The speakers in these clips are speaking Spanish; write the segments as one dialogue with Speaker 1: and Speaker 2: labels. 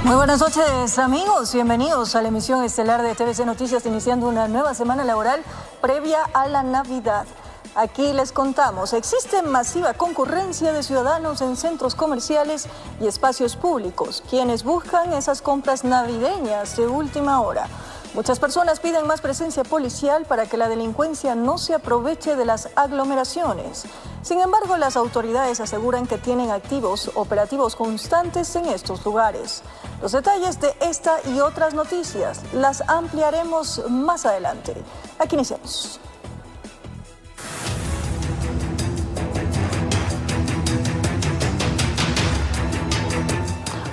Speaker 1: Muy buenas noches, amigos. Bienvenidos a la emisión estelar de TVC Noticias, iniciando una nueva semana laboral previa a la Navidad. Aquí les contamos, existe masiva concurrencia de ciudadanos en centros comerciales y espacios públicos, quienes buscan esas compras navideñas de última hora. Muchas personas piden más presencia policial para que la delincuencia no se aproveche de las aglomeraciones. Sin embargo, las autoridades aseguran que tienen activos operativos constantes en estos lugares. Los detalles de esta y otras noticias las ampliaremos más adelante. Aquí iniciamos.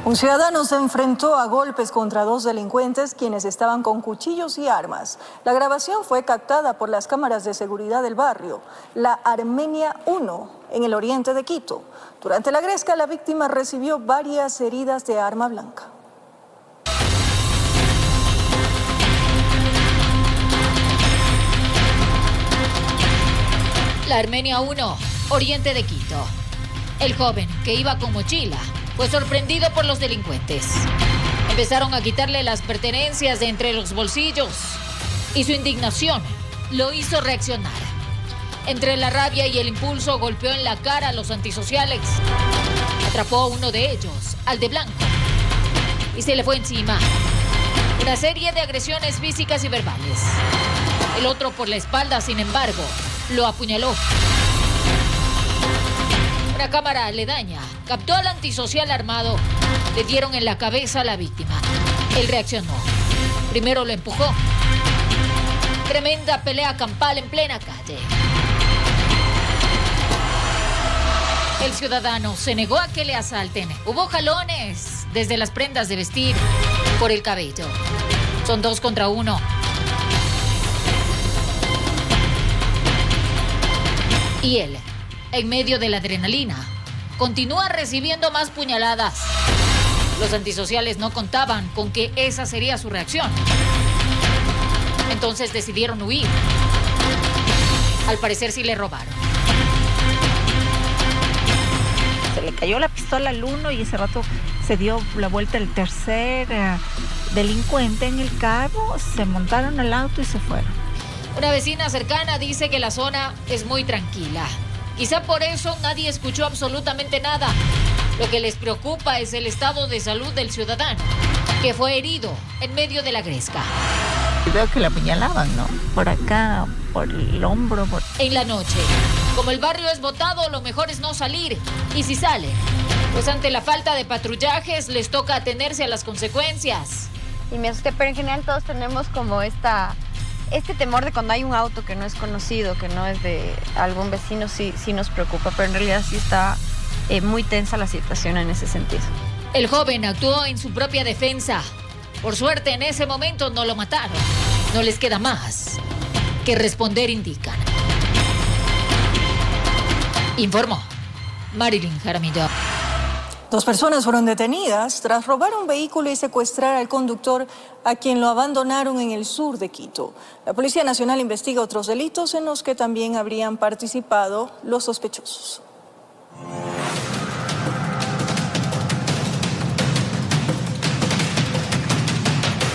Speaker 1: Un ciudadano se enfrentó a golpes contra dos delincuentes quienes estaban con cuchillos y armas. La grabación fue captada por las cámaras de seguridad del barrio, la Armenia 1, en el oriente de Quito. Durante la gresca, la víctima recibió varias heridas de arma blanca.
Speaker 2: La Armenia 1, oriente de Quito. El joven, que iba con mochila, fue sorprendido por los delincuentes. Empezaron a quitarle las pertenencias de entre los bolsillos y su indignación lo hizo reaccionar. Entre la rabia y el impulso golpeó en la cara a los antisociales. Atrapó a uno de ellos, al de blanco, y se le fue encima. Una serie de agresiones físicas y verbales. El otro por la espalda, sin embargo, lo apuñaló. Una cámara aledaña captó al antisocial armado. Le dieron en la cabeza a la víctima. Él reaccionó. Primero lo empujó. Tremenda pelea campal en plena calle. El ciudadano se negó a que le asalten. Hubo jalones desde las prendas de vestir por el cabello. Son 2 contra 1. Y él, en medio de la adrenalina, continúa recibiendo más puñaladas. Los antisociales no contaban con que esa sería su reacción. Entonces decidieron huir. Al parecer sí le robaron.
Speaker 3: Se le cayó la pistola al uno y ese rato se dio la vuelta el tercer delincuente en el carro, se montaron al auto y se fueron.
Speaker 2: Una vecina cercana dice que la zona es muy tranquila. Quizá por eso nadie escuchó absolutamente nada. Lo que les preocupa es el estado de salud del ciudadano, que fue herido en medio de la gresca.
Speaker 3: Veo que la apuñalaban, ¿no? Por acá, por el hombro.
Speaker 2: En la noche, como el barrio es botado, lo mejor es no salir. Y si salen, pues ante la falta de patrullajes les toca atenerse a las consecuencias.
Speaker 4: Y me asusté, pero en general todos tenemos como este temor de cuando hay un auto que no es conocido, que no es de algún vecino, sí nos preocupa, pero en realidad sí está muy tensa la situación en ese sentido.
Speaker 2: El joven actuó en su propia defensa. Por suerte, en ese momento no lo mataron. No les queda más que responder, indican. Informó Marilyn Jaramillo.
Speaker 1: 2 personas fueron detenidas tras robar un vehículo y secuestrar al conductor, a quien lo abandonaron en el sur de Quito. La Policía Nacional investiga otros delitos en los que también habrían participado los sospechosos.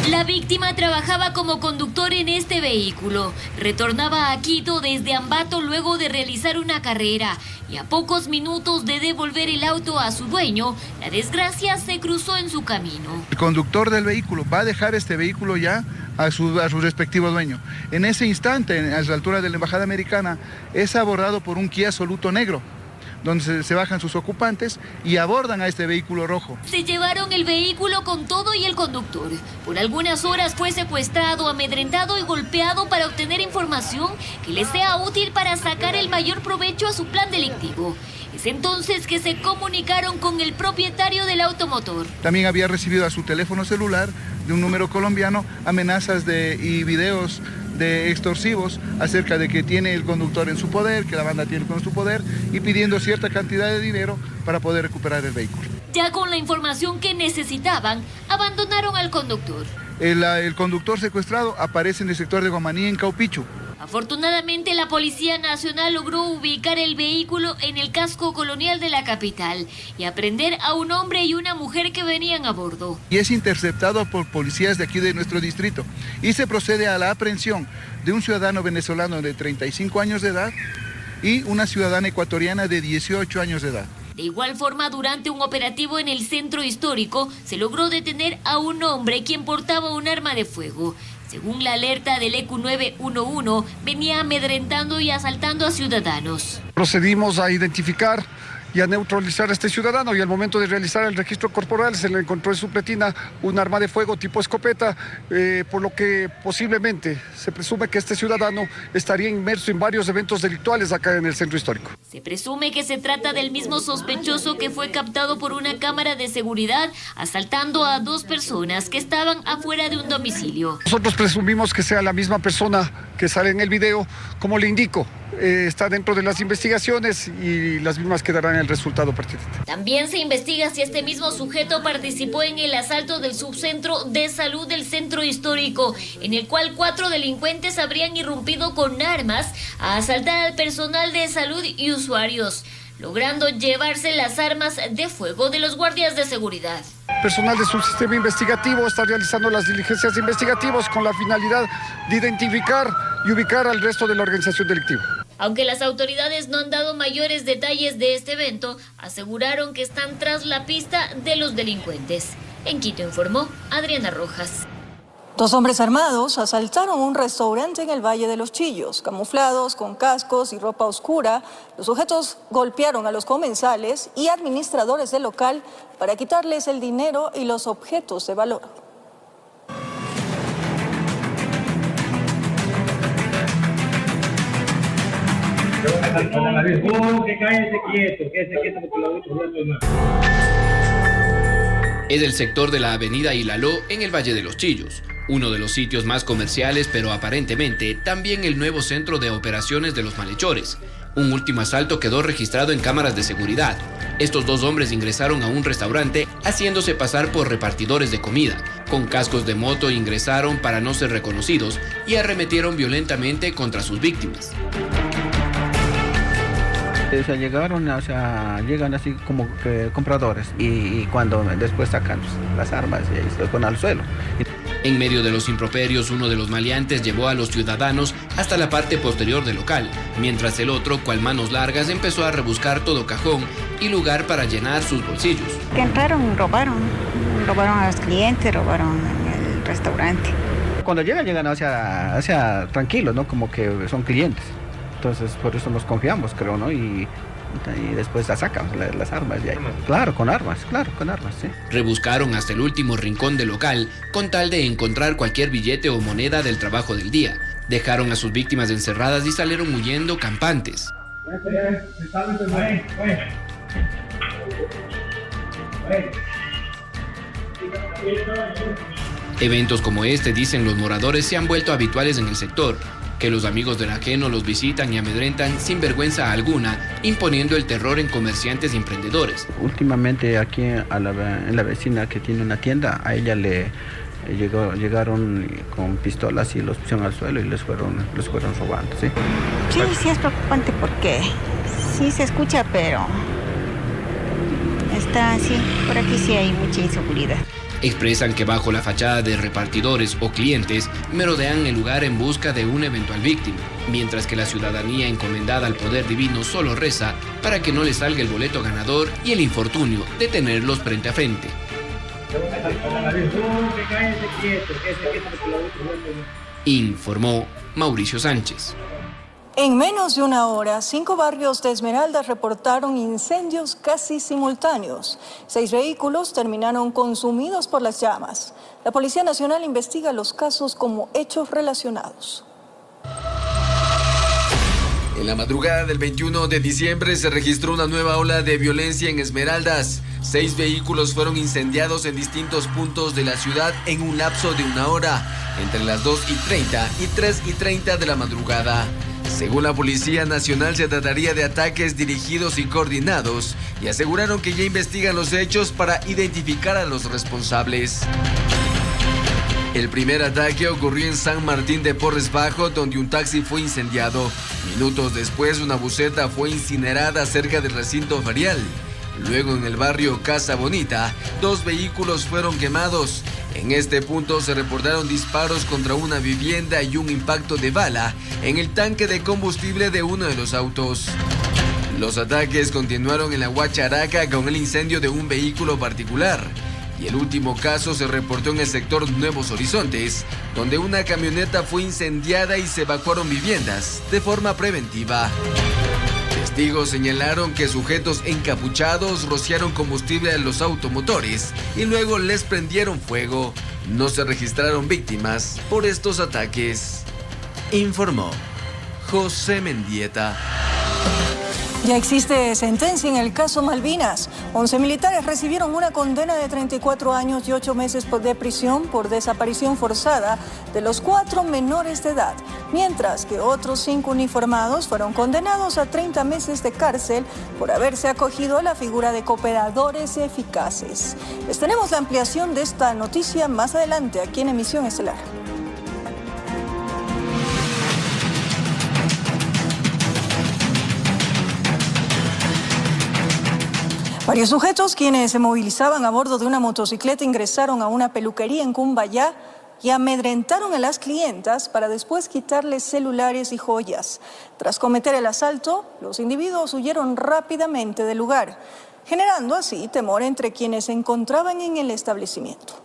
Speaker 5: La víctima trabajaba como conductor en este vehículo. Retornaba a Quito desde Ambato luego de realizar una carrera. Y a pocos minutos de devolver el auto a su dueño, la desgracia se cruzó en su camino.
Speaker 6: El conductor del vehículo va a dejar este vehículo ya a su respectivo dueño. En ese instante, a la altura de la Embajada Americana, es abordado por un Kia Soluto negro, donde se bajan sus ocupantes y abordan a este vehículo rojo.
Speaker 5: Se llevaron el vehículo con todo y el conductor. Por algunas horas fue secuestrado, amedrentado y golpeado para obtener información que le sea útil para sacar el mayor provecho a su plan delictivo. Es entonces que se comunicaron con el propietario del automotor.
Speaker 6: También había recibido a su teléfono celular de un número colombiano amenazas y videos de extorsivos acerca de que tiene el conductor en su poder, que la banda tiene con su poder, y pidiendo cierta cantidad de dinero para poder recuperar el vehículo.
Speaker 5: Ya con la información que necesitaban, abandonaron al conductor.
Speaker 6: El conductor secuestrado aparece en el sector de Guamaní, en Caupichu.
Speaker 5: Afortunadamente, la Policía Nacional logró ubicar el vehículo en el casco colonial de la capital y aprender a un hombre y una mujer que venían a bordo.
Speaker 6: Y es interceptado por policías de aquí de nuestro distrito y se procede a la aprehensión de un ciudadano venezolano de 35 años de edad y una ciudadana ecuatoriana de 18 años de edad.
Speaker 5: De igual forma, durante un operativo en el centro histórico, se logró detener a un hombre quien portaba un arma de fuego. Según la alerta del EQ 911, venía amedrentando y asaltando a ciudadanos.
Speaker 7: Procedimos a identificar y a neutralizar a este ciudadano y al momento de realizar el registro corporal se le encontró en su pletina un arma de fuego tipo escopeta, por lo que posiblemente se presume que este ciudadano estaría inmerso en varios eventos delictuales acá en el centro histórico.
Speaker 5: Se presume que se trata del mismo sospechoso que fue captado por una cámara de seguridad asaltando a 2 personas que estaban afuera de un domicilio.
Speaker 7: Nosotros presumimos que sea la misma persona que sale en el video, como le indico. Está dentro de las investigaciones y las mismas quedarán en el resultado pertinente.
Speaker 5: También se investiga si este mismo sujeto participó en el asalto del subcentro de salud del centro histórico, en el cual 4 delincuentes habrían irrumpido con armas a asaltar al personal de salud y usuarios, logrando llevarse las armas de fuego de los guardias de seguridad.
Speaker 7: Personal de su sistema investigativo está realizando las diligencias investigativas con la finalidad de identificar y ubicar al resto de la organización delictiva.
Speaker 5: Aunque las autoridades no han dado mayores detalles de este evento, aseguraron que están tras la pista de los delincuentes. En Quito informó Adriana Rojas.
Speaker 1: 2 hombres armados asaltaron un restaurante en el Valle de los Chillos. Camuflados con cascos y ropa oscura, los sujetos golpearon a los comensales y administradores del local para quitarles el dinero y los objetos de valor.
Speaker 8: Es el sector de la avenida Ilaló en el Valle de los Chillos, uno de los sitios más comerciales, pero aparentemente también el nuevo centro de operaciones de los malhechores. Un último asalto quedó registrado en cámaras de seguridad. Estos 2 hombres ingresaron a un restaurante haciéndose pasar por repartidores de comida. Con cascos de moto ingresaron para no ser reconocidos y arremetieron violentamente contra sus víctimas.
Speaker 9: Llegan así como que compradores y cuando después sacan las armas y se los ponen al suelo.
Speaker 8: En medio de los improperios, uno de los maleantes llevó a los ciudadanos hasta la parte posterior del local, mientras el otro, cual manos largas, empezó a rebuscar todo cajón y lugar para llenar sus bolsillos.
Speaker 3: Que entraron, robaron a los clientes, robaron en el restaurante.
Speaker 9: Cuando llegan hacia tranquilos, ¿no? Como que son clientes. Entonces, por eso nos confiamos, creo, ¿no? Y después las sacan, las armas. Claro, con armas, sí.
Speaker 8: Rebuscaron hasta el último rincón del local con tal de encontrar cualquier billete o moneda del trabajo del día. Dejaron a sus víctimas encerradas y salieron huyendo campantes. Eventos como este, dicen los moradores, se han vuelto habituales en el sector, que los amigos del ajeno los visitan y amedrentan sin vergüenza alguna, imponiendo el terror en comerciantes y emprendedores.
Speaker 9: Últimamente aquí en la vecina que tiene una tienda, a ella llegaron con pistolas y los pusieron al suelo y los fueron robando, ¿sí?
Speaker 3: Sí es preocupante porque sí se escucha, pero por aquí sí hay mucha inseguridad.
Speaker 8: Expresan que bajo la fachada de repartidores o clientes merodean el lugar en busca de una eventual víctima, mientras que la ciudadanía encomendada al poder divino solo reza para que no le salga el boleto ganador y el infortunio de tenerlos frente a frente. Informó Mauricio Sánchez.
Speaker 1: En menos de una hora, 5 barrios de Esmeraldas reportaron incendios casi simultáneos. 6 vehículos terminaron consumidos por las llamas. La Policía Nacional investiga los casos como hechos relacionados.
Speaker 10: En la madrugada del 21 de diciembre se registró una nueva ola de violencia en Esmeraldas. 6 vehículos fueron incendiados en distintos puntos de la ciudad en un lapso de 1 hora, entre las 2:30 y 3:30 de la madrugada. Según la Policía Nacional, se trataría de ataques dirigidos y coordinados y aseguraron que ya investigan los hechos para identificar a los responsables. El primer ataque ocurrió en San Martín de Porres Bajo, donde un taxi fue incendiado. Minutos después, una buseta fue incinerada cerca del recinto ferial. Luego, en el barrio Casa Bonita, 2 vehículos fueron quemados. En este punto se reportaron disparos contra una vivienda y un impacto de bala en el tanque de combustible de uno de los autos. Los ataques continuaron en la Huacharaca con el incendio de un vehículo particular. Y el último caso se reportó en el sector Nuevos Horizontes, donde una camioneta fue incendiada y se evacuaron viviendas de forma preventiva. Testigos señalaron que sujetos encapuchados rociaron combustible a los automotores y luego les prendieron fuego. No se registraron víctimas por estos ataques, informó José Mendieta.
Speaker 1: Ya existe sentencia en el caso Malvinas. 11 militares recibieron una condena de 34 años y 8 meses de prisión por desaparición forzada de los 4 menores de edad, mientras que otros 5 uniformados fueron condenados a 30 meses de cárcel por haberse acogido a la figura de cooperadores eficaces. Les tenemos la ampliación de esta noticia más adelante aquí en Emisión Estelar. Varios sujetos quienes se movilizaban a bordo de una motocicleta ingresaron a una peluquería en Cumbayá y amedrentaron a las clientas para después quitarles celulares y joyas. Tras cometer el asalto, los individuos huyeron rápidamente del lugar, generando así temor entre quienes se encontraban en el establecimiento.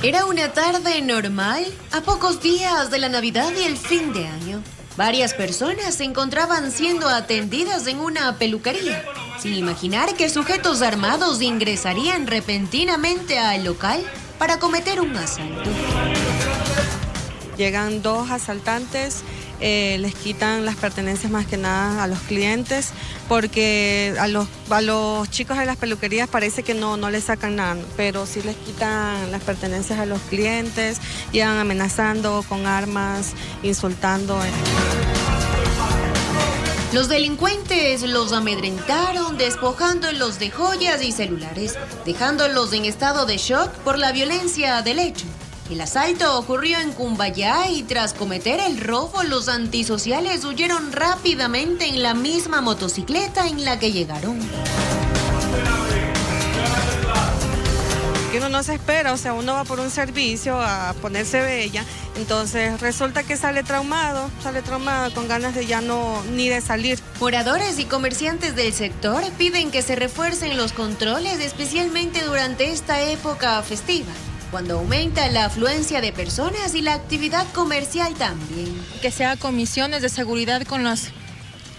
Speaker 11: Era una tarde normal, a pocos días de la Navidad y el fin de año. Varias personas se encontraban siendo atendidas en una peluquería, sin imaginar que sujetos armados ingresarían repentinamente al local para cometer un asalto.
Speaker 12: Llegan 2 asaltantes, les quitan las pertenencias más que nada a los clientes, porque a los chicos de las peluquerías parece que no les sacan nada, pero sí les quitan las pertenencias a los clientes, llegan amenazando con armas, insultando.
Speaker 11: Los delincuentes los amedrentaron, despojándolos de joyas y celulares, dejándolos en estado de shock por la violencia del hecho. El asalto ocurrió en Cumbayá y tras cometer el robo, los antisociales huyeron rápidamente en la misma motocicleta en la que llegaron.
Speaker 12: Que uno no se espera, o sea, uno va por un servicio a ponerse bella, entonces resulta que sale traumado con ganas de ya ni de salir.
Speaker 11: Moradores y comerciantes del sector piden que se refuercen los controles, especialmente durante esta época festiva, cuando aumenta la afluencia de personas y la actividad comercial también.
Speaker 13: Que se haga comisiones de seguridad con las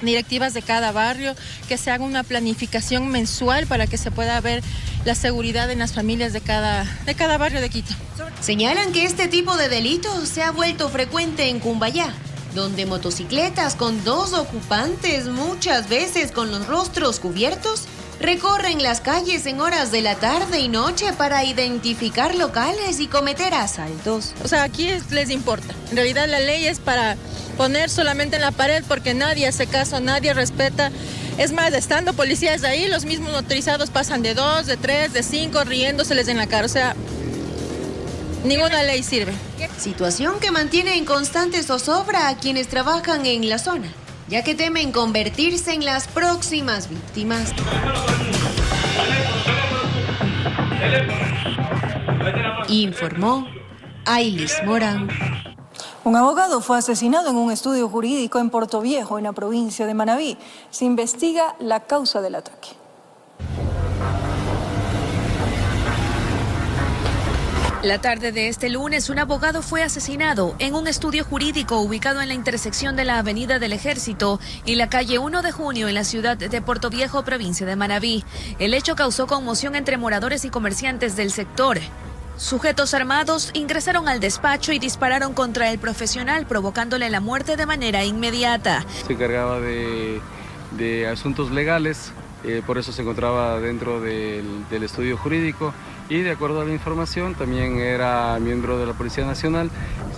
Speaker 13: directivas de cada barrio, que se haga una planificación mensual para que se pueda ver la seguridad en las familias de cada barrio de Quito.
Speaker 11: Señalan que este tipo de delitos se ha vuelto frecuente en Cumbayá, donde motocicletas con 2 ocupantes, muchas veces con los rostros cubiertos, recorren las calles en horas de la tarde y noche para identificar locales y cometer asaltos.
Speaker 13: O sea, aquí les importa. En realidad la ley es para poner solamente en la pared porque nadie hace caso, nadie respeta. Es más, estando policías ahí, los mismos motorizados pasan de 2, de 3, de 5, riéndoseles en la cara. O sea, ninguna ley sirve.
Speaker 11: Situación que mantiene en constante zozobra a quienes trabajan en la zona, ya que temen convertirse en las próximas víctimas. Informó Ailis Morán.
Speaker 1: Un abogado fue asesinado en un estudio jurídico en Portoviejo, en la provincia de Manabí. Se investiga la causa del ataque.
Speaker 14: La tarde de este lunes, un abogado fue asesinado en un estudio jurídico ubicado en la intersección de la Avenida del Ejército y la calle 1 de Junio en la ciudad de Portoviejo, provincia de Manabí. El hecho causó conmoción entre moradores y comerciantes del sector. Sujetos armados ingresaron al despacho y dispararon contra el profesional, provocándole la muerte de manera inmediata.
Speaker 15: Se encargaba de asuntos legales, por eso se encontraba dentro del estudio jurídico y de acuerdo a la información también era miembro de la Policía Nacional.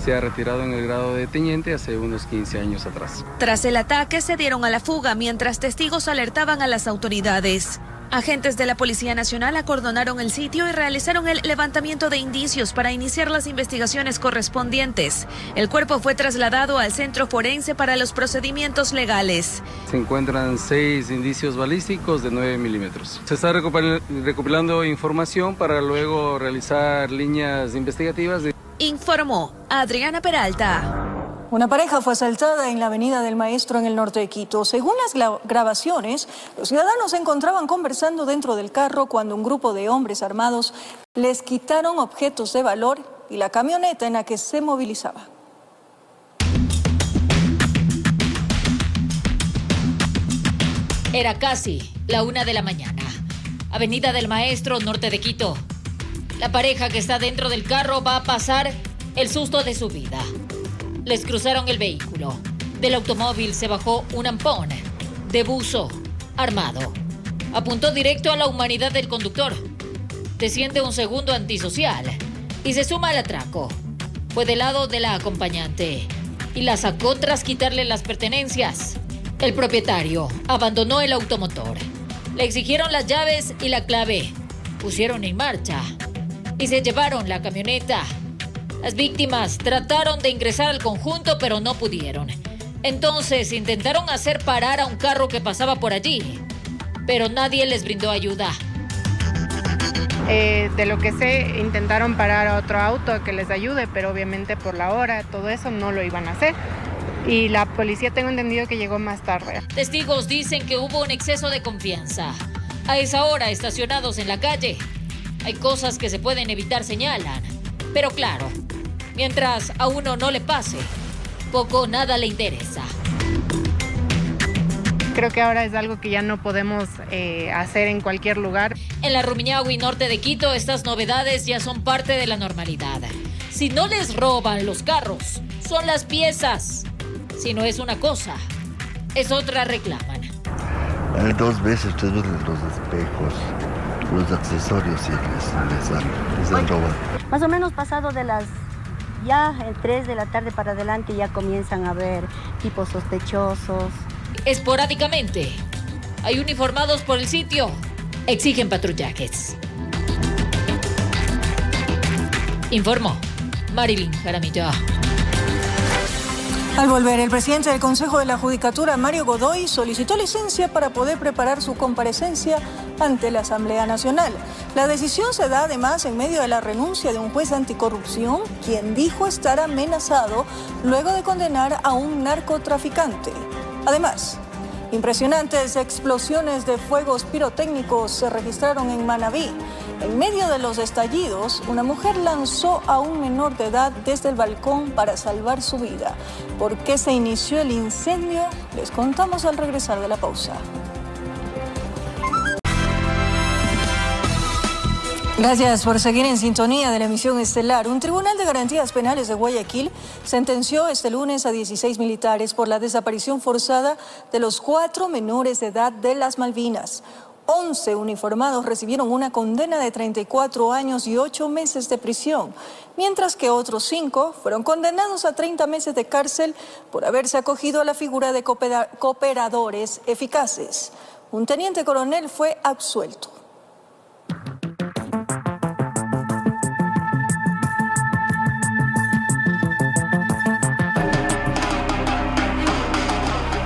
Speaker 15: Se ha retirado en el grado de teniente hace unos 15 años atrás.
Speaker 14: Tras el ataque se dieron a la fuga mientras testigos alertaban a las autoridades. Agentes de la Policía Nacional acordonaron el sitio y realizaron el levantamiento de indicios para iniciar las investigaciones correspondientes. El cuerpo fue trasladado al centro forense para los procedimientos legales.
Speaker 15: Se encuentran 6 indicios balísticos de 9 milímetros. Se está recopilando información para luego realizar líneas investigativas.
Speaker 14: Informó Adriana Peralta.
Speaker 1: Una pareja fue asaltada en la Avenida del Maestro en el norte de Quito. Según las grabaciones, los ciudadanos se encontraban conversando dentro del carro cuando un grupo de hombres armados les quitaron objetos de valor y la camioneta en la que se movilizaba.
Speaker 2: Era casi la 1 de la mañana. Avenida del Maestro, norte de Quito. La pareja que está dentro del carro va a pasar el susto de su vida. Les cruzaron el vehículo. Del automóvil se bajó un ampón de buzo armado. Apuntó directo a la humanidad del conductor. Desciende un segundo antisocial y se suma al atraco. Fue del lado de la acompañante y la sacó tras quitarle las pertenencias. El propietario abandonó el automotor. Le exigieron las llaves y la clave. Pusieron en marcha y se llevaron la camioneta. Las víctimas trataron de ingresar al conjunto, pero no pudieron. Entonces intentaron hacer parar a un carro que pasaba por allí, pero nadie les brindó ayuda.
Speaker 16: De lo que sé, intentaron parar a otro auto que les ayude, pero obviamente por la hora, todo eso no lo iban a hacer. Y la policía, tengo entendido que llegó más tarde.
Speaker 2: Testigos dicen que hubo un exceso de confianza. A esa hora, estacionados en la calle, hay cosas que se pueden evitar, señalan. Pero claro, mientras a uno no le pase, poco o nada le interesa.
Speaker 16: Creo que ahora es algo que ya no podemos hacer en cualquier lugar.
Speaker 2: En la Rumiñahui, norte de Quito, estas novedades ya son parte de la normalidad. Si no les roban los carros, son las piezas. Si no es una cosa, es otra, reclaman.
Speaker 17: 2 veces, 3 veces los espejos, los accesorios y les han robado.
Speaker 18: Más o menos pasado de las 3 de la tarde para adelante ya comienzan a haber tipos sospechosos.
Speaker 2: Esporádicamente, hay uniformados por el sitio, exigen patrullajes. Informó Marilyn Jaramillo.
Speaker 1: Al volver, el presidente del Consejo de la Judicatura, Mario Godoy, solicitó licencia para poder preparar su comparecencia ante la Asamblea Nacional. La decisión se da además en medio de la renuncia de un juez anticorrupción, quien dijo estar amenazado luego de condenar a un narcotraficante. Además, impresionantes explosiones de fuegos pirotécnicos se registraron en Manabí. En medio de los estallidos, una mujer lanzó a un menor de edad desde el balcón para salvar su vida. ¿Por qué se inició el incendio? Les contamos al regresar de la pausa. Gracias por seguir en sintonía de la emisión estelar. Un tribunal de garantías penales de Guayaquil sentenció este lunes a 16 militares por la desaparición forzada de los 4 menores de edad de las Malvinas. 11 uniformados recibieron una condena de 34 años y 8 meses de prisión, mientras que otros 5 fueron condenados a 30 meses de cárcel por haberse acogido a la figura de cooperadores eficaces. Un teniente coronel fue absuelto.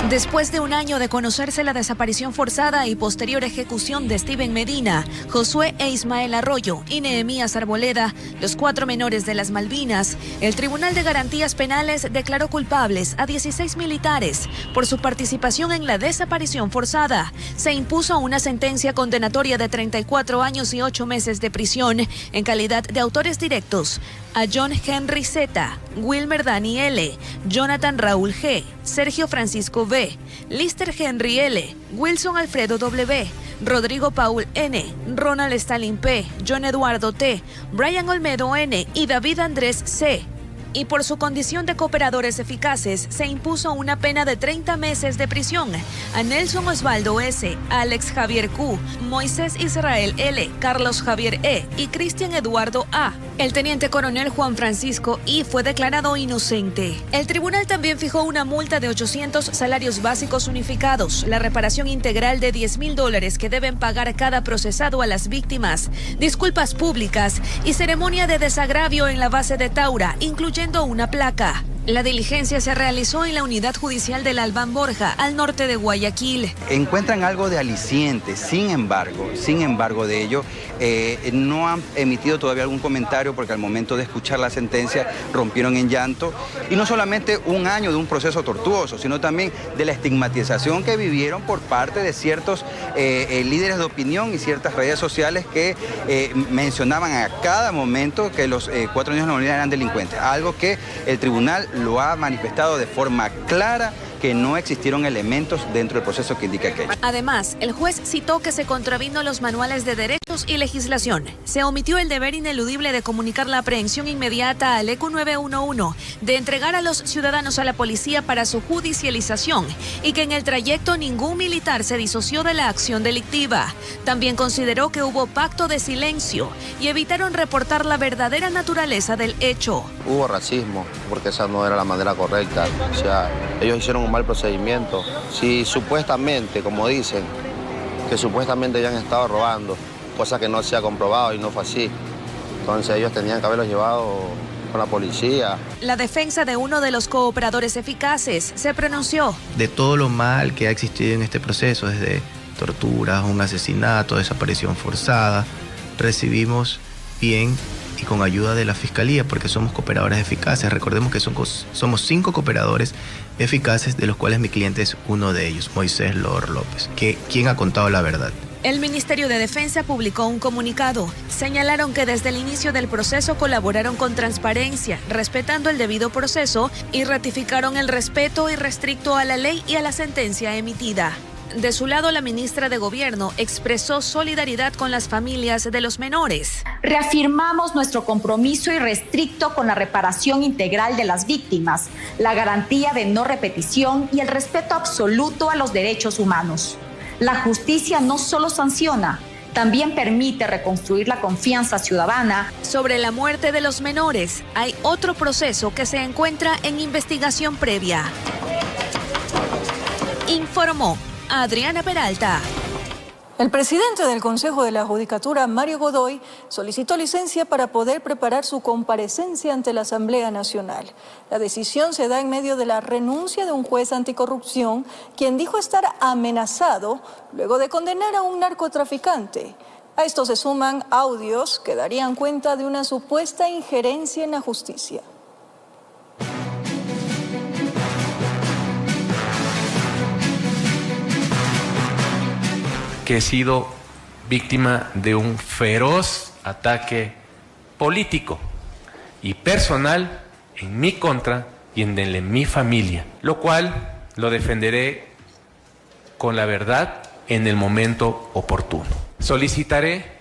Speaker 14: Después de un año de conocerse la desaparición forzada y posterior ejecución de Steven Medina, Josué e Ismael Arroyo y Nehemías Arboleda, los 4 menores de las Malvinas, el Tribunal de Garantías Penales declaró culpables a 16 militares por su participación en la desaparición forzada. Se impuso una sentencia condenatoria de 34 años y 8 meses de prisión en calidad de autores directos a John Henry Z, Wilmer Dani L, Jonathan Raúl G, Sergio Francisco B, Lister Henry L, Wilson Alfredo W, Rodrigo Paul N, Ronald Stalin P, John Eduardo T, Brian Olmedo N y David Andrés C. y por su condición de cooperadores eficaces se impuso una pena de 30 meses de prisión a Nelson Osvaldo S., Alex Javier Q., Moisés Israel L., Carlos Javier E. y Cristian Eduardo A. El teniente coronel Juan Francisco I. fue declarado inocente. El tribunal también fijó una multa de 800 salarios básicos unificados, la reparación integral de $10,000 que deben pagar cada procesado a las víctimas, disculpas públicas y ceremonia de desagravio en la base de Taura, incluyendo una placa. La diligencia se realizó en la unidad judicial del Albán Borja, al norte de Guayaquil.
Speaker 19: Encuentran algo de aliciente, sin embargo de ello, no han emitido todavía algún comentario porque al momento de escuchar la sentencia rompieron en llanto. Y no solamente un año de un proceso tortuoso, sino también de la estigmatización que vivieron por parte de ciertos líderes de opinión y ciertas redes sociales que mencionaban a cada momento que los 4 niños de la Molina eran delincuentes. Algo que el tribunal lo ha manifestado de forma clara, que no existieron elementos dentro del proceso que indica aquello.
Speaker 14: Además, el juez citó que se contravino los manuales de derechos y legislación. Se omitió el deber ineludible de comunicar la aprehensión inmediata al ECU 911, de entregar a los ciudadanos a la policía para su judicialización y que en el trayecto ningún militar se disoció de la acción delictiva. También consideró que hubo pacto de silencio y evitaron reportar la verdadera naturaleza del hecho.
Speaker 20: Hubo racismo, porque esa no era la manera correcta. O sea, ellos hicieron un mal procedimiento. Si supuestamente, como dicen, que supuestamente ya han estado robando, cosa que no se ha comprobado y no fue así, entonces ellos tenían que haberlos llevado con la policía.
Speaker 14: La defensa de uno de los cooperadores eficaces se pronunció.
Speaker 21: De todo lo mal que ha existido en este proceso, desde torturas, un asesinato, desaparición forzada, recibimos bien y con ayuda de la Fiscalía, porque somos cooperadores eficaces. Recordemos que somos 5 cooperadores eficaces, de los cuales mi cliente es uno de ellos, Moisés Lor López, quien ha contado la verdad.
Speaker 14: El Ministerio de Defensa publicó un comunicado. Señalaron que desde el inicio del proceso colaboraron con transparencia, respetando el debido proceso y ratificaron el respeto irrestricto a la ley y a la sentencia emitida. De su lado, la ministra de Gobierno expresó solidaridad con las familias de los menores.
Speaker 22: Reafirmamos nuestro compromiso irrestricto con la reparación integral de las víctimas, la garantía de no repetición y el respeto absoluto a los derechos humanos. La justicia no solo sanciona, también permite reconstruir la confianza ciudadana.
Speaker 14: Sobre la muerte de los menores, hay otro proceso que se encuentra en investigación previa. Informó Adriana Peralta.
Speaker 1: El presidente del Consejo de la Judicatura, Mario Godoy, solicitó licencia para poder preparar su comparecencia ante la Asamblea Nacional. La decisión se da en medio de la renuncia de un juez anticorrupción, quien dijo estar amenazado luego de condenar a un narcotraficante. A esto se suman audios que darían cuenta de una supuesta injerencia en la justicia.
Speaker 23: Que he sido víctima de un feroz ataque político y personal en mi contra y en el de mi familia, lo cual lo defenderé con la verdad en el momento oportuno. Solicitaré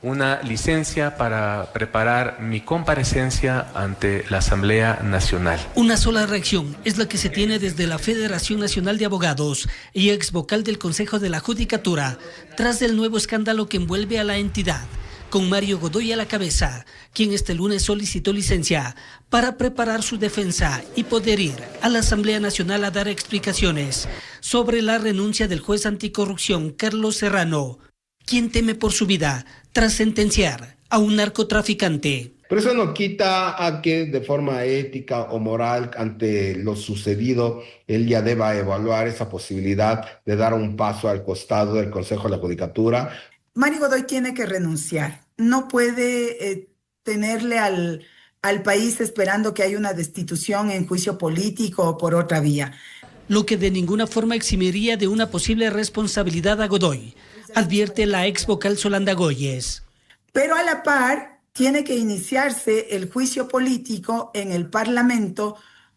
Speaker 23: una licencia para preparar mi comparecencia ante la Asamblea Nacional.
Speaker 24: Una sola reacción es la que se tiene desde la Federación Nacional de Abogados y ex vocal del Consejo de la Judicatura, tras el nuevo escándalo que envuelve a la entidad, con Mario Godoy a la cabeza, quien este lunes solicitó licencia para preparar su defensa y poder ir a la Asamblea Nacional a dar explicaciones sobre la renuncia del juez anticorrupción Carlos Serrano, quien teme por su vida tras sentenciar a un narcotraficante.
Speaker 25: Pero eso no quita a que de forma ética o moral ante lo sucedido, él ya deba evaluar esa posibilidad de dar un paso al costado del Consejo de la Judicatura.
Speaker 26: Mario Godoy tiene que renunciar. No puede tenerle al país esperando que haya una destitución en juicio político o por otra vía.
Speaker 24: Lo que de ninguna forma eximiría de una posible responsabilidad a Godoy, advierte la ex vocal Solanda Goyes.
Speaker 26: Pero a la par tiene que iniciarse el juicio político en el Parlamento,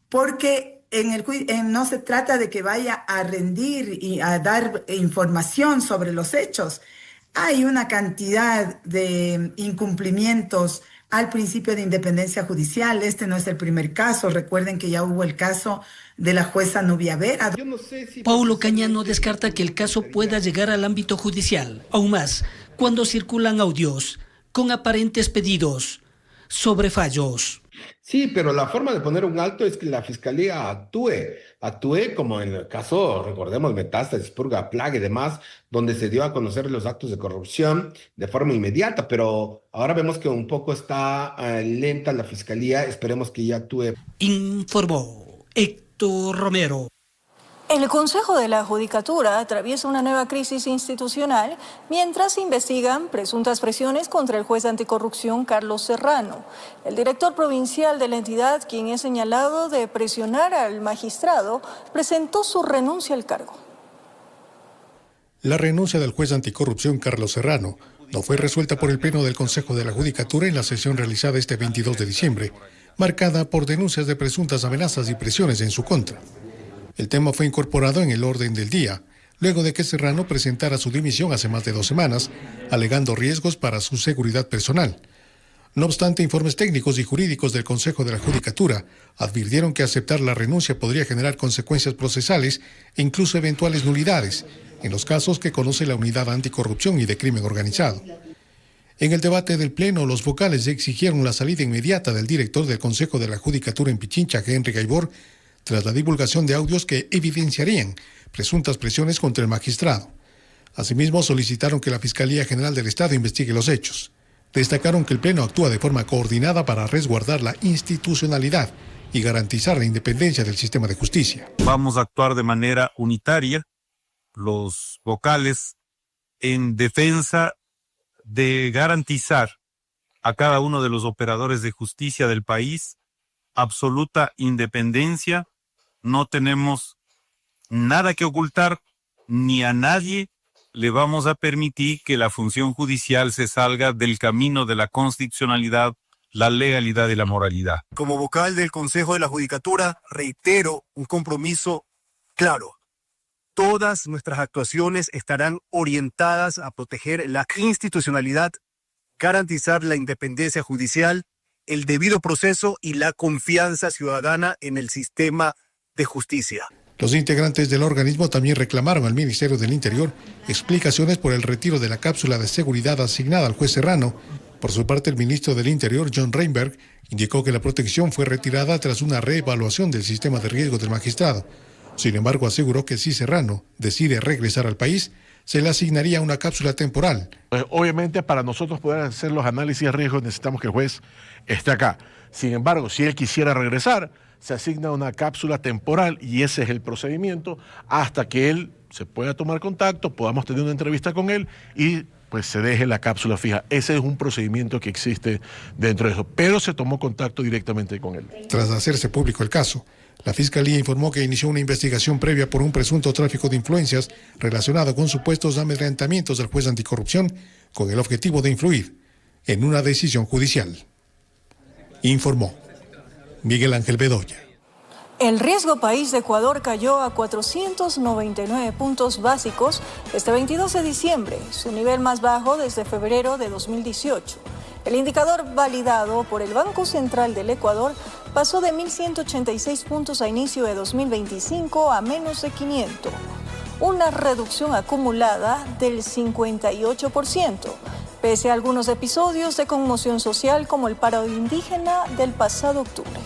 Speaker 26: porque no se trata de que vaya a rendir y a dar información sobre los hechos. Hay una cantidad de incumplimientos al principio de independencia judicial. Este no es el primer caso. Recuerden que ya hubo el caso de la jueza Nubia Vera.
Speaker 24: Paulo Caña no descarta que el caso pueda llegar al ámbito judicial, aún más cuando circulan audios con aparentes pedidos sobre fallos.
Speaker 25: Sí, pero la forma de poner un alto es que la fiscalía actúe como en el caso, recordemos, Metástasis, Purga, Plaga y demás, donde se dio a conocer los actos de corrupción de forma inmediata, pero ahora vemos que un poco está lenta la fiscalía, esperemos que ya actúe.
Speaker 24: Informó Héctor Romero.
Speaker 1: El Consejo de la Judicatura atraviesa una nueva crisis institucional mientras investigan presuntas presiones contra el juez anticorrupción Carlos Serrano. El director provincial de la entidad, quien es señalado de presionar al magistrado, presentó su renuncia al cargo.
Speaker 3: La renuncia del juez anticorrupción Carlos Serrano no fue resuelta por el Pleno del Consejo de la Judicatura en la sesión realizada este 22 de diciembre, marcada por denuncias de presuntas amenazas y presiones en su contra. El tema fue incorporado en el orden del día, luego de que Serrano presentara su dimisión hace más de 2 semanas, alegando riesgos para su seguridad personal. No obstante, informes técnicos y jurídicos del Consejo de la Judicatura advirtieron que aceptar la renuncia podría generar consecuencias procesales e incluso eventuales nulidades, en los casos que conoce la Unidad Anticorrupción y de Crimen Organizado. En el debate del Pleno, los vocales exigieron la salida inmediata del director del Consejo de la Judicatura en Pichincha, Henry Gaibor, tras la divulgación de audios que evidenciarían presuntas presiones contra el magistrado. Asimismo, solicitaron que la Fiscalía General del Estado investigue los hechos. Destacaron que el Pleno actúa de forma coordinada para resguardar la institucionalidad y garantizar la independencia del sistema de justicia.
Speaker 4: Vamos a actuar de manera unitaria, los vocales, en defensa de garantizar a cada uno de los operadores de justicia del país absoluta independencia. No tenemos nada que ocultar, ni a nadie le vamos a permitir que la función judicial se salga del camino de la constitucionalidad, la legalidad y la moralidad.
Speaker 5: Como vocal del Consejo de la Judicatura, reitero un compromiso claro. Todas nuestras actuaciones estarán orientadas a proteger la institucionalidad, garantizar la independencia judicial, el debido proceso y la confianza ciudadana en el sistema de justicia.
Speaker 3: Los integrantes del organismo también reclamaron al Ministerio del Interior explicaciones por el retiro de la cápsula de seguridad asignada al juez Serrano. Por su parte, el ministro del Interior, John Reinberg, indicó que la protección fue retirada tras una reevaluación del sistema de riesgo del magistrado. Sin embargo, aseguró que si Serrano decide regresar al país, se le asignaría una cápsula temporal.
Speaker 6: Obviamente, para nosotros poder hacer los análisis de riesgo necesitamos que el juez esté acá. Sin embargo, si él quisiera regresar, se asigna una cápsula temporal y ese es el procedimiento hasta que él se pueda tomar contacto, podamos tener una entrevista con él y pues se deje la cápsula fija. Ese es un procedimiento que existe dentro de eso, pero se tomó contacto directamente con él.
Speaker 3: Tras hacerse público el caso, la Fiscalía informó que inició una investigación previa por un presunto tráfico de influencias relacionado con supuestos amedrentamientos del juez anticorrupción con el objetivo de influir en una decisión judicial. Informó Miguel Ángel Bedoya.
Speaker 1: El riesgo país de Ecuador cayó a 499 puntos básicos este 22 de diciembre, su nivel más bajo desde febrero de 2018. El indicador validado por el Banco Central del Ecuador pasó de 1.186 puntos a inicio de 2025 a menos de 500, una reducción acumulada del 58%, pese a algunos episodios de conmoción social como el paro indígena del pasado octubre.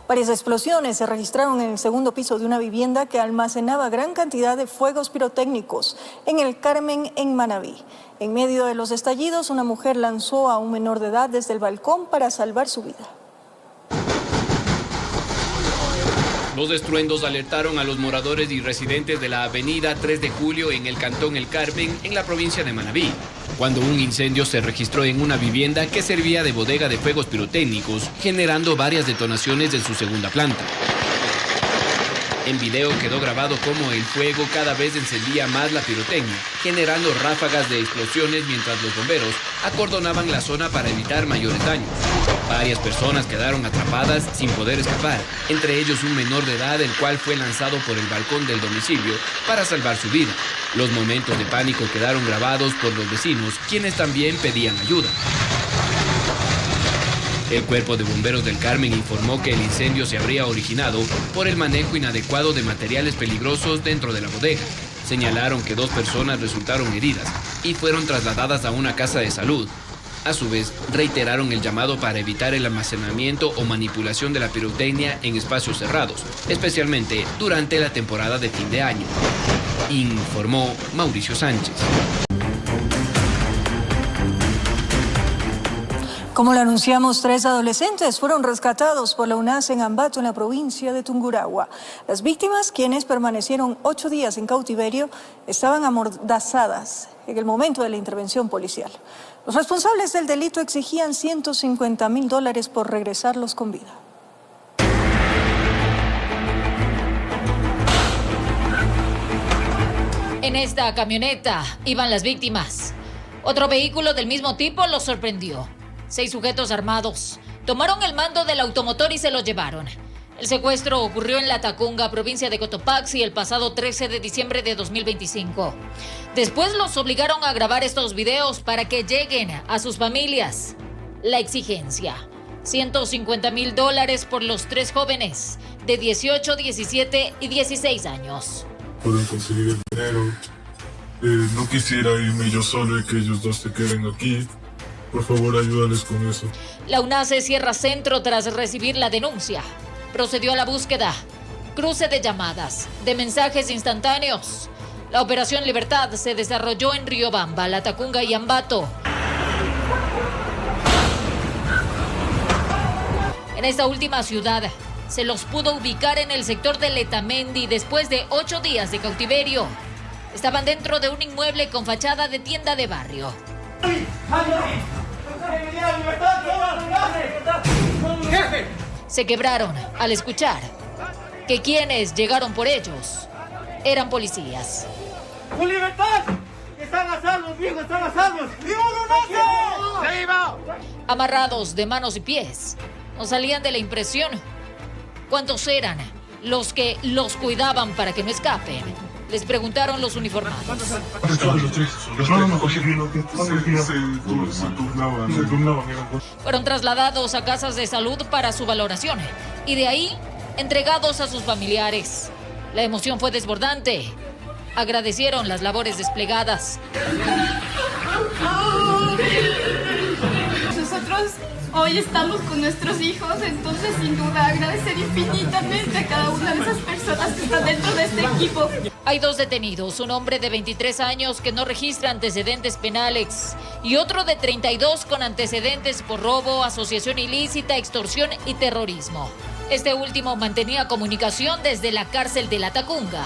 Speaker 1: Varias explosiones se registraron en el segundo piso de una vivienda que almacenaba gran cantidad de fuegos pirotécnicos en el Carmen, en Manabí. En medio de los estallidos, una mujer lanzó a un menor de edad desde el balcón para salvar su vida.
Speaker 8: Los estruendos alertaron a los moradores y residentes de la avenida 3 de Julio en el cantón El Carmen, en la provincia de Manabí, cuando un incendio se registró en una vivienda que servía de bodega de fuegos pirotécnicos, generando varias detonaciones en su segunda planta. En video quedó grabado cómo el fuego cada vez encendía más la pirotecnia, generando ráfagas de explosiones mientras los bomberos acordonaban la zona para evitar mayores daños. Varias personas quedaron atrapadas sin poder escapar, entre ellos un menor de edad, el cual fue lanzado por el balcón del domicilio para salvar su vida. Los momentos de pánico quedaron grabados por los vecinos, quienes también pedían ayuda. El Cuerpo de Bomberos del Carmen informó que el incendio se habría originado por el manejo inadecuado de materiales peligrosos dentro de la bodega. Señalaron que 2 personas resultaron heridas y fueron trasladadas a una casa de salud. A su vez, reiteraron el llamado para evitar el almacenamiento o manipulación de la pirotecnia en espacios cerrados, especialmente durante la temporada de fin de año. Informó Mauricio Sánchez.
Speaker 1: Como lo anunciamos, 3 adolescentes fueron rescatados por la UNAS en Ambato, en la provincia de Tungurahua. Las víctimas, quienes permanecieron 8 días en cautiverio, estaban amordazadas en el momento de la intervención policial. Los responsables del delito exigían $150.000 por regresarlos con vida.
Speaker 2: En esta camioneta iban las víctimas. Otro vehículo del mismo tipo los sorprendió. 6 sujetos armados tomaron el mando del automotor y se lo llevaron. El secuestro ocurrió en La Tacunga, provincia de Cotopaxi, el pasado 13 de diciembre de 2025. Después los obligaron a grabar estos videos para que lleguen a sus familias. La exigencia: $150.000 por los 3 jóvenes de 18, 17 y 16 años.
Speaker 7: Pueden conseguir el dinero. No quisiera irme yo solo y que ellos 2 se queden aquí. Por favor, ayúdales con eso.
Speaker 2: La UNAS cierra centro tras recibir la denuncia. Procedió a la búsqueda. Cruce de llamadas, de mensajes instantáneos. La Operación Libertad se desarrolló en Riobamba, La Tacunga y Ambato. En esta última ciudad se los pudo ubicar en el sector de Letamendi después de 8 días de cautiverio. Estaban dentro de un inmueble con fachada de tienda de barrio. Se quebraron al escuchar que quienes llegaron por ellos eran policías.
Speaker 9: ¡Su libertad! ¡Están a salvo, viejo! ¡Están a salvo! ¡Viva!
Speaker 2: Amarrados de manos y pies, no salían de la impresión. ¿Cuántos eran los que los cuidaban para que no escapen? Les preguntaron los uniformados. Fueron trasladados a casas de salud para su valoración y de ahí entregados a sus familiares. La emoción fue desbordante. Agradecieron las labores desplegadas.
Speaker 10: Nosotros hoy estamos con nuestros hijos, entonces sin duda agradecer infinitamente a cada una de esas personas que están dentro de este equipo.
Speaker 2: Hay 2 detenidos, un hombre de 23 años que no registra antecedentes penales y otro de 32 con antecedentes por robo, asociación ilícita, extorsión y terrorismo. Este último mantenía comunicación desde la cárcel de La Tacunga.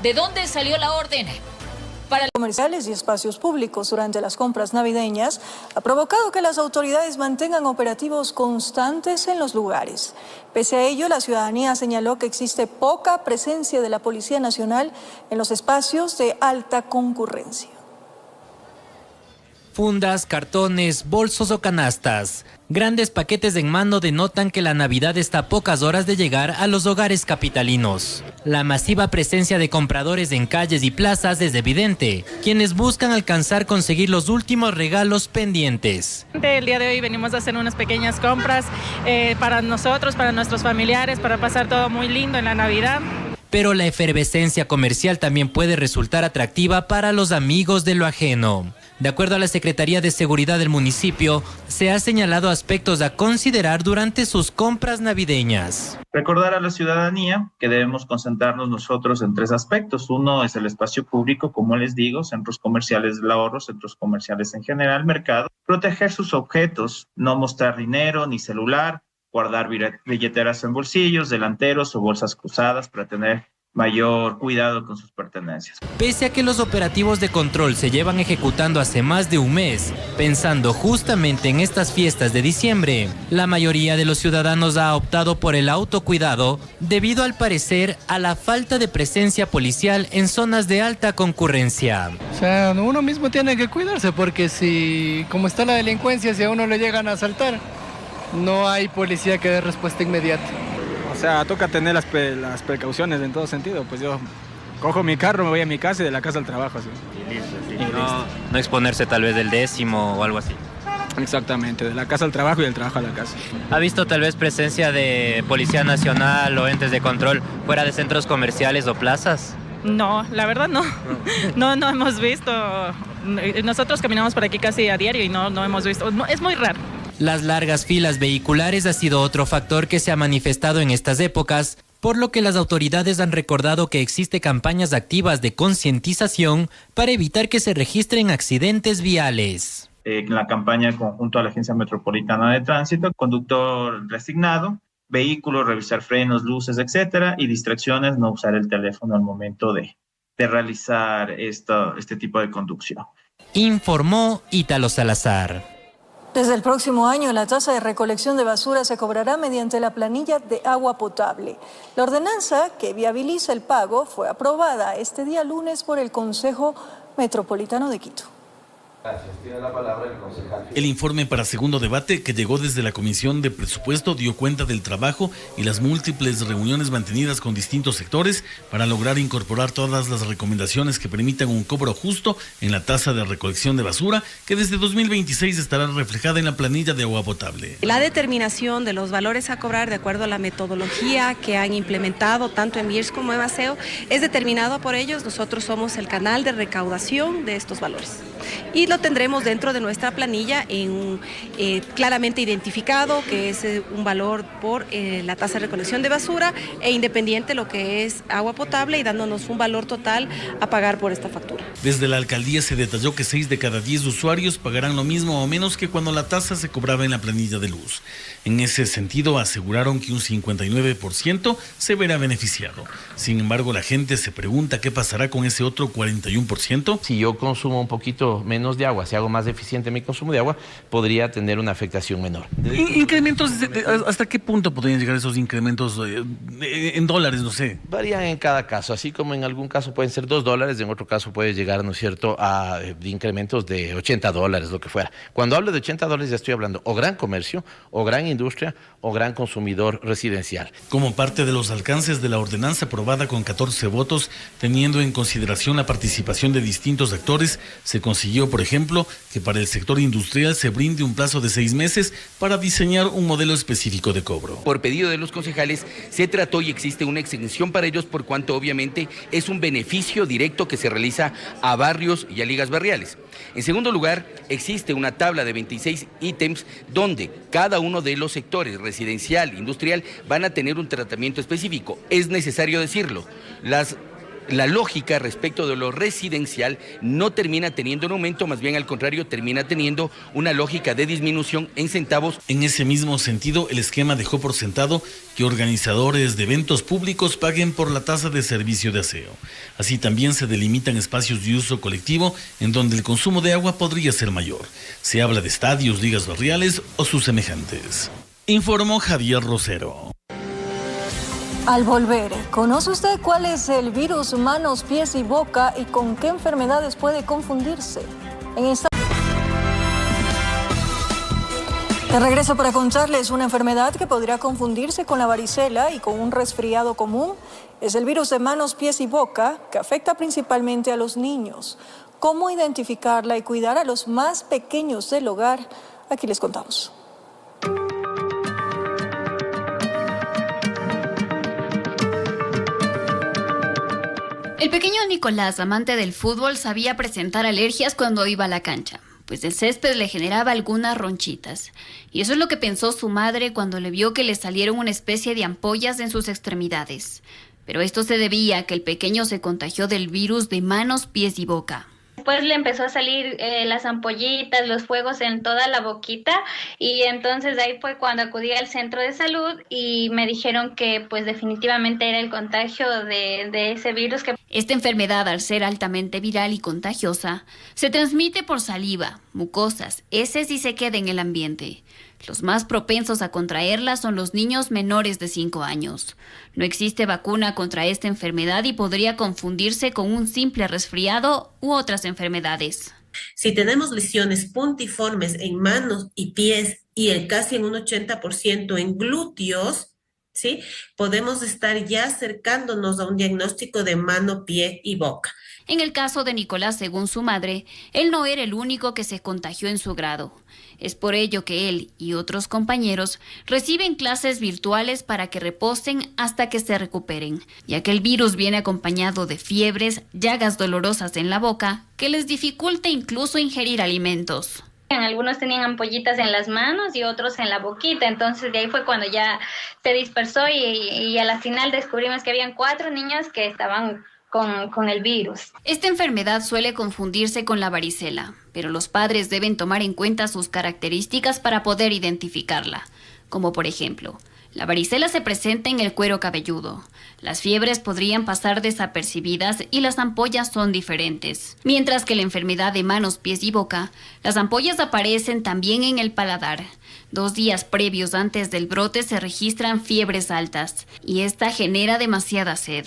Speaker 2: ¿De dónde salió la orden? Para
Speaker 1: comerciales y espacios públicos durante las compras navideñas ha provocado que las autoridades mantengan operativos constantes en los lugares. Pese a ello, la ciudadanía señaló que existe poca presencia de la Policía Nacional en los espacios de alta concurrencia.
Speaker 11: Fundas, cartones, bolsos o canastas. Grandes paquetes en mano denotan que la Navidad está a pocas horas de llegar a los hogares capitalinos. La masiva presencia de compradores en calles y plazas es evidente, quienes buscan alcanzar conseguir los últimos regalos pendientes.
Speaker 12: El día de hoy venimos a hacer unas pequeñas compras para nosotros, para nuestros familiares, para pasar todo muy lindo en la Navidad.
Speaker 11: Pero la efervescencia comercial también puede resultar atractiva para los amigos de lo ajeno. De acuerdo a la Secretaría de Seguridad del municipio, se ha señalado aspectos a considerar durante sus compras navideñas.
Speaker 13: Recordar a la ciudadanía que debemos concentrarnos nosotros en 3 aspectos. Uno es el espacio público, como les digo, centros comerciales del ahorro, centros comerciales en general, mercado. Proteger sus objetos, no mostrar dinero ni celular, guardar billeteras en bolsillos, delanteros o bolsas cruzadas para tener mayor cuidado con sus pertenencias.
Speaker 11: Pese a que los operativos de control se llevan ejecutando hace más de un mes, pensando justamente en estas fiestas de diciembre, la mayoría de los ciudadanos ha optado por el autocuidado debido al parecer a la falta de presencia policial en zonas de alta concurrencia.
Speaker 27: O sea, uno mismo tiene que cuidarse porque si, como está la delincuencia, si a uno le llegan a asaltar,
Speaker 15: no hay policía que dé respuesta inmediata.
Speaker 16: O sea, toca tener las precauciones en todo sentido. Pues yo cojo mi carro, me voy a mi casa y de la casa al trabajo. ¿Sí?
Speaker 17: Y listo, sí. No exponerse tal vez del 10º o algo así.
Speaker 16: Exactamente, de la casa al trabajo y del trabajo a la casa.
Speaker 17: ¿Ha visto tal vez presencia de Policía Nacional o entes de control fuera de centros comerciales o plazas?
Speaker 12: No, la verdad no. No hemos visto. Nosotros caminamos por aquí casi a diario y no hemos visto. No, es muy raro.
Speaker 11: Las largas filas vehiculares ha sido otro factor que se ha manifestado en estas épocas, por lo que las autoridades han recordado que existe campañas activas de concientización para evitar que se registren accidentes viales.
Speaker 13: En la campaña conjunto a la Agencia Metropolitana de Tránsito, conductor resignado, vehículos, revisar frenos, luces, etcétera, y distracciones, no usar el teléfono al momento de realizar este tipo de conducción.
Speaker 11: Informó Ítalo Salazar.
Speaker 1: Desde el próximo año, la tasa de recolección de basura se cobrará mediante la planilla de agua potable. La ordenanza que viabiliza el pago fue aprobada este día lunes por el Consejo Metropolitano de Quito.
Speaker 18: Gracias. Tiene la palabra el concejal.
Speaker 19: El informe para segundo debate que llegó desde la Comisión de Presupuesto dio cuenta del trabajo y las múltiples reuniones mantenidas con distintos sectores para lograr incorporar todas las recomendaciones que permitan un cobro justo en la tasa de recolección de basura que desde 2026 estará reflejada en la planilla de agua potable.
Speaker 20: La determinación de los valores a cobrar de acuerdo a la metodología que han implementado tanto en MIERS como en Aseo es determinado por ellos. Nosotros somos el canal de recaudación de estos valores. Y lo tendremos dentro de nuestra planilla claramente identificado, que es un valor por la tasa de recolección de basura e independiente lo que es agua potable y dándonos un valor total a pagar por esta factura.
Speaker 19: Desde la alcaldía se detalló que 6 de cada 10 usuarios pagarán lo mismo o menos que cuando la tasa se cobraba en la planilla de luz. En ese sentido, aseguraron que un 59% se verá beneficiado. Sin embargo, la gente se pregunta qué pasará con ese otro 41%.
Speaker 18: Si yo consumo un poquito menos de agua, si hago más eficiente mi consumo de agua, podría tener una afectación menor.
Speaker 19: ¿Incrementos? ¿Hasta qué punto podrían llegar esos incrementos en dólares? No sé.
Speaker 18: Varían en cada caso, así como en algún caso pueden ser $2, en otro caso puede llegar, ¿no es cierto?, a incrementos de $80, lo que fuera. Cuando hablo de $80 ya estoy hablando o gran comercio, o gran industria, o gran consumidor residencial.
Speaker 19: Como parte de los alcances de la ordenanza aprobada con 14 votos, teniendo en consideración la participación de distintos actores, se consiguió, por ejemplo, que para el sector industrial se brinde un plazo de 6 meses para diseñar un modelo específico de cobro.
Speaker 27: Por pedido de los concejales, se trató y existe una exención para ellos por cuanto obviamente es un beneficio directo que se realiza a barrios y a ligas barriales. En segundo lugar, existe una tabla de 26 ítems donde cada uno de los sectores, residencial, industrial, van a tener un tratamiento específico. Es necesario decirlo. La lógica respecto de lo residencial no termina teniendo un aumento, más bien al contrario, termina teniendo una lógica de disminución en centavos.
Speaker 19: En ese mismo sentido, el esquema dejó por sentado que organizadores de eventos públicos paguen por la tasa de servicio de aseo. Así también se delimitan espacios de uso colectivo en donde el consumo de agua podría ser mayor. Se habla de estadios, ligas barriales o sus semejantes. Informó Javier Rosero.
Speaker 1: Al volver, ¿conoce usted cuál es el virus manos, pies y boca y con qué enfermedades puede confundirse? De regreso para contarles una enfermedad que podría confundirse con la varicela y con un resfriado común. Es el virus de manos, pies y boca que afecta principalmente a los niños. ¿Cómo identificarla y cuidar a los más pequeños del hogar? Aquí les contamos.
Speaker 28: El pequeño Nicolás, amante del fútbol, sabía presentar alergias cuando iba a la cancha, pues el césped le generaba algunas ronchitas. Y eso es lo que pensó su madre cuando le vio que le salieron una especie de ampollas en sus extremidades. Pero esto se debía a que el pequeño se contagió del virus de manos, pies y boca.
Speaker 29: Después le empezó a salir las ampollitas, los fuegos en toda la boquita y entonces ahí fue cuando acudí al centro de salud y me dijeron que pues definitivamente era el contagio de ese virus.
Speaker 28: Esta enfermedad, al ser altamente viral y contagiosa, se transmite por saliva, mucosas, heces y se queda en el ambiente. Los más propensos a contraerla son los niños menores de 5 años. No existe vacuna contra esta enfermedad y podría confundirse con un simple resfriado u otras enfermedades.
Speaker 30: Si tenemos lesiones puntiformes en manos y pies
Speaker 4: y casi en un 80% en glúteos, ¿sí? Podemos estar ya acercándonos a un diagnóstico de mano, pie y boca.
Speaker 28: En el caso de Nicolás, según su madre, él no era el único que se contagió en su grado. Es por ello que él y otros compañeros reciben clases virtuales para que reposen hasta que se recuperen, ya que el virus viene acompañado de fiebres, llagas dolorosas en la boca, que les dificulta incluso ingerir alimentos.
Speaker 29: Algunos tenían ampollitas en las manos y otros en la boquita, entonces de ahí fue cuando ya se dispersó y a la final descubrimos que habían 4 niños que estaban con el virus.
Speaker 28: Esta enfermedad suele confundirse con la varicela, pero los padres deben tomar en cuenta sus características para poder identificarla, como por ejemplo, la varicela se presenta en el cuero cabelludo. Las fiebres podrían pasar desapercibidas y las ampollas son diferentes. Mientras que la enfermedad de manos, pies y boca, las ampollas aparecen también en el paladar. 2 días previos antes del brote se registran fiebres altas y esta genera demasiada sed.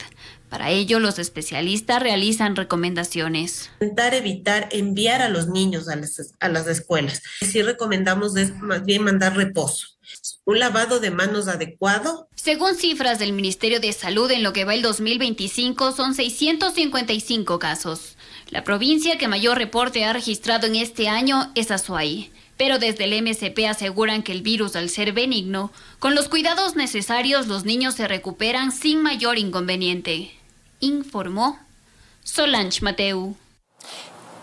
Speaker 28: Para ello, los especialistas realizan recomendaciones.
Speaker 4: Intentar evitar enviar a los niños a las escuelas. Sí recomendamos más bien mandar reposo. Un lavado de manos adecuado.
Speaker 28: Según cifras del Ministerio de Salud, en lo que va el 2025 son 655 casos. La provincia que mayor reporte ha registrado en este año es Azuay. Pero desde el MSP aseguran que el virus, al ser benigno, con los cuidados necesarios los niños se recuperan sin mayor inconveniente. Informó Solange Mateu.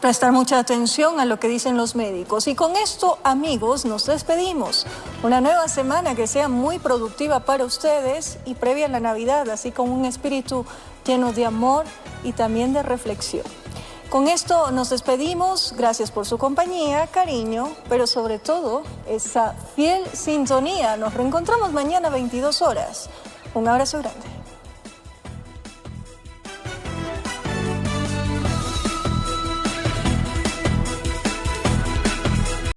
Speaker 1: Prestar mucha atención a lo que dicen los médicos. Y con esto, amigos, nos despedimos. Una nueva semana que sea muy productiva para ustedes y previa a la Navidad, así con un espíritu lleno de amor y también de reflexión. Con esto nos despedimos. Gracias por su compañía, cariño, pero sobre todo esa fiel sintonía. Nos reencontramos mañana a 22 horas. Un abrazo grande.